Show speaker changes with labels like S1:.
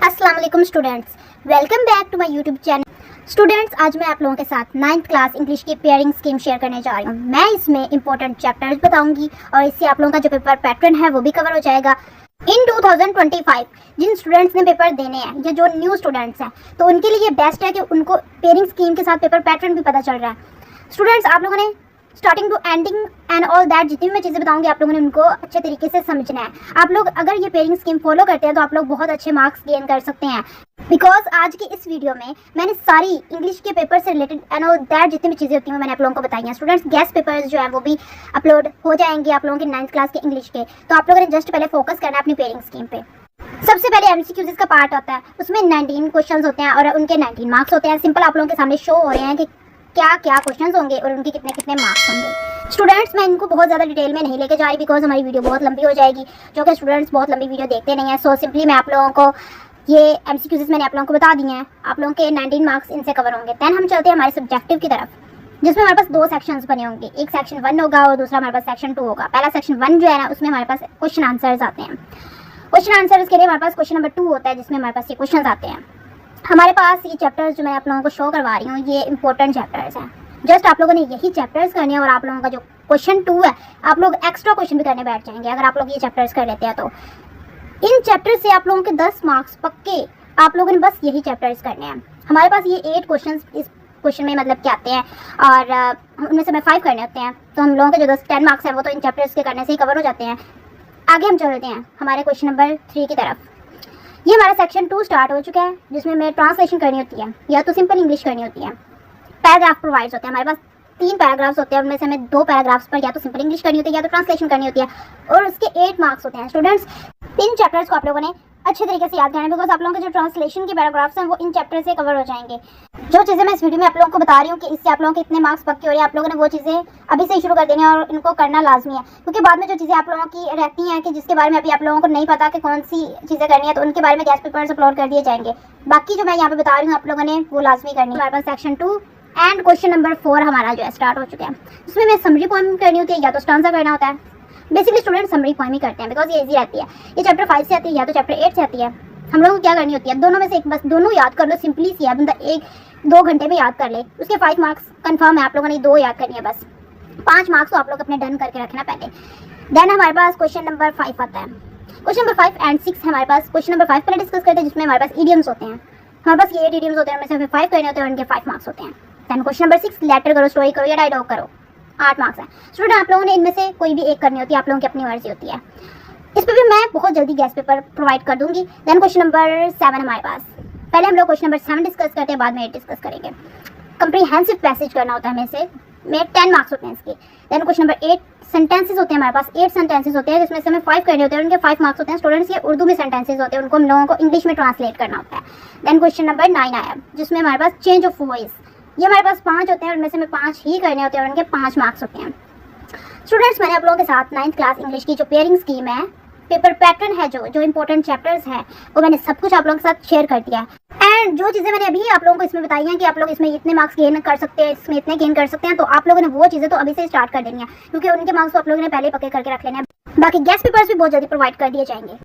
S1: अस्सलाम वालेकुम students, welcome back to my YouTube channel. Students, आज मैं आप लोगों के साथ 9th क्लास इंग्लिश की पेयरिंग स्कीम शेयर करने जा रही हूँ। मैं इसमें इंपॉर्टेंट चैप्टर्स बताऊंगी और इससे आप लोगों का जो पेपर पैटर्न है वो भी कवर हो जाएगा। इन 2025 जिन स्टूडेंट्स ने पेपर देने हैं या जो न्यू स्टूडेंट्स हैं तो उनके लिए बेस्ट है कि उनको पेयरिंग स्कीम के साथ पेपर पैटर्न भी पता चल रहा है। स्टूडेंट्स, आप लोगों ने starting to ending and all that जितनी भी मैं चीज़ें बताऊंगी आप लोगों ने उनको अच्छे तरीके से समझना है। आप लोग अगर ये पेयरिंग स्कीम फॉलो करते हैं तो आप लोग बहुत अच्छे मार्क्स गेन कर सकते हैं। बिकॉज आज की इस वीडियो में मैंने सारी इंग्लिश के पेपर से रिलेटेड एंड ऑल दैट जितनी भी चीज़ें होती हैं मैंने आप लोगों को बताई हैं। स्टूडेंट्स, गेस्ट पेपर्स जो है वो भी अपलोड हो जाएंगे आप लोगों के 9th क्लास के इंग्लिश के, तो आप लोगों ने जस्ट पहले फोकस करना है अपनी पेयरिंग स्कीम पे। सबसे पहले एमसीक्यूज का पार्ट होता है, उसमें 19 क्वेश्चंस होते हैं और उनके 19 मार्क्स होते हैं। सिंपल आप लोगों के सामने शो हो रहे हैं कि क्या क्या क्वेश्चंस होंगे और उनके कितने कितने मार्क्स होंगे। स्टूडेंट्स, मैं इनको बहुत ज़्यादा डिटेल में नहीं लेके जा रही बिकॉज हमारी वीडियो बहुत लंबी हो जाएगी, जो कि स्टूडेंट्स बहुत लंबी वीडियो देखते नहीं है। सो सिंपली मैं आप लोगों को ये एमसीक्यूज मैंने आप लोगों को बता दिए हैं, आप लोगों के 19 मार्क्स इनसे कवर होंगे। दैन हम चलते हैं हमारे सब्जेक्टिव की तरफ, जिसमें हमारे पास दो सेक्शंस बने होंगे, एक सेक्शन 1 होगा और दूसरा हमारे पास सेक्शन 2 होगा। पहला सेक्शन 1 जो है ना उसमें हमारे पास क्वेश्चन आंसर्स आते हैं। क्वेश्चन आंसर्स के लिए हमारे पास क्वेश्चन नंबर 2 होता है जिसमें हमारे पास ये क्वेश्चन आते हैं। हमारे पास ये चैप्टर्स जो मैं आप लोगों को शो करवा रही हूँ ये इंपॉर्टेंट चैप्टर्स हैं। जस्ट आप लोगों ने यही चैप्टर्स करने हैं और आप लोगों का जो क्वेश्चन 2 है आप लोग एक्स्ट्रा क्वेश्चन भी करने बैठ जाएंगे अगर आप लोग ये चैप्टर्स कर लेते हैं। तो इन चैप्टर से आप लोगों के 10 मार्क्स पक्के आप लोगों ने बस यही चैप्टर्स करने हैं। हमारे पास ये 8 क्वेश्चन इस क्वेश्चन में मतलब क्या आते हैं और उनमें से हमें 5 करने होते हैं, तो हम लोगों के जो 10 मार्क्स हैं वो तो इन चैप्टर्स के करने से ही कवर हो जाते हैं। आगे हम चलते हैं हमारे क्वेश्चन नंबर 3 की तरफ। ये हमारा सेक्शन 2 स्टार्ट हो चुका है जिसमें हमें ट्रांसलेशन करनी होती है या तो सिंपल इंग्लिश करनी होती है। पैराग्राफ प्रोवाइड्स होते हैं, हमारे पास 3 पैराग्राफ्स होते हैं, उनमें से हमें 2 पैराग्राफ्स पर या तो सिंपल इंग्लिश करनी होती है या तो ट्रांसलेशन करनी होती है और उसके 8 मार्क्स होते हैं। स्टूडेंट्स, इन चैप्टर्स को आप लोगों ने अच्छे तरीके से याद करना है बिकॉज आप लोगों के जो ट्रांसलेशन के पैराग्राफ्स हैं वो इन चैप्टर से कवर हो जाएंगे। जो चीज़ें मैं इस वीडियो में आप लोगों को बता रही हूँ कि इससे आप लोगों के इतने मार्क्स पक्के हो रहे हैं, आप लोगों ने वो चीज़ें अभी से ही शुरू कर देनी है और इनको करना लाजमी है, क्योंकि बाद में जो चीज़ें आप लोगों की रहती हैं कि जिसके बारे में अभी आप लोगों को नहीं पता कि कौन सी चीज़ें करनी है तो उनके बारे में गेस्ट पेपर्स अपलोड कर दिए जाएंगे। बाकी जो मैं यहाँ पे बता रही हूँ आप लोगों ने वो लाजमी करनी है। हमारे पास सेक्शन 2 एंड क्वेश्चन नंबर 4 हमारा जो है स्टार्ट हो चुका है। उसमें मैं समरी पोएम करनी होती है या तो स्टांजा करना होता है। बेसिकली स्टूडेंट समरी पोएम ही करते हैं बिकॉज ये इजी रहती है। ये चैप्टर 5 से आती है या तो चैप्टर 8 से आती है। हम लोगों को क्या करनी होती है, दोनों में से एक, बस दोनों याद कर लो। सिंपली सी है, बंदा 1-2 घंटे में याद कर ले, उसके 5 मार्क्स कंफर्म है। आप लोगों ने 2 याद करनी है, बस 5 मार्क्स तो आप लोग अपने डन करके रखना पहले। देन हमारे पास क्वेश्चन नंबर 5 आता है। क्वेश्चन नंबर 5 एंड 6 हमारे पास। क्वेश्चन नंबर 5 पहले डिस्कस करते हैं जिसमें हमारे पास इडियम्स होते हैं। हमारे पास ये 8 इडियम्स होते हैं, उनमें से हमें 5 करने होते हैं और उनके 5 मार्क्स होते हैं। देन क्वेश्चन नंबर 6 लेटर करो, स्टोरी करो या डायलॉग करो, 8 मार्क्स है। स्टूडेंट, आप लोगों ने इनमें से कोई भी एक करनी होती है, आप लोगों की अपनी मर्जी होती है। इस पर भी मैं बहुत जल्दी गेस्ट पेपर प्रोवाइड कर दूंगी। देन क्वेश्चन नंबर 7 हमारे पास। पहले हम लोग क्वेश्चन नंबर 7 डिस्कस करते हैं, बाद में 8 डिस्कस करेंगे। कंप्रीहेंसिव पैसेज करना होता है, हमें से में 10 मार्क्स होते हैं इसके। देन क्वेश्चन नंबर 8 सेंटेंसेस होते हैं हमारे पास। 8 सेंटेंसेस होते हैं जिसमें से हमें 5 करने होते हैं, उनके 5 मार्क्स होते हैं। स्टूडेंट्स, ये उर्दू में सेंटेंसेस होते हैं, उनको हम लोगों को इंग्लिश में ट्रांसलेट करना होता है। देन क्वेश्चन नंबर 9 आया जिसमें हमारे पास चेंज ऑफ वॉइस। ये हमारे पास 5 होते हैं, उनमें से हमें 5 ही करने होते हैं और उनके 5 मार्क्स होते हैं। स्टूडेंट्स, मैंने आप लोगों के साथ 9th क्लास इंग्लिश की जो पेयरिंग स्कीम है, पेपर पैटर्न है, जो इंपॉर्टेंट चैप्टर्स हैं वो मैंने सब कुछ आप लोगों के साथ शेयर कर दिया है। एंड जो चीज़ें मैंने अभी आप लोगों को इसमें बताई हैं कि आप लोग इसमें इतने मार्क्स गेन कर सकते हैं, इसमें इतने गेन कर सकते हैं, तो आप लोगों ने वो चीज़ें तो अभी से स्टार्ट कर देनी है क्योंकि उनके मार्क्स तो आप लोगों ने पहले पक्के करके रख लेने हैं। बाकी गेस्ट पेपर्स भी बहुत जल्दी प्रोवाइड कर दिए जाएंगे।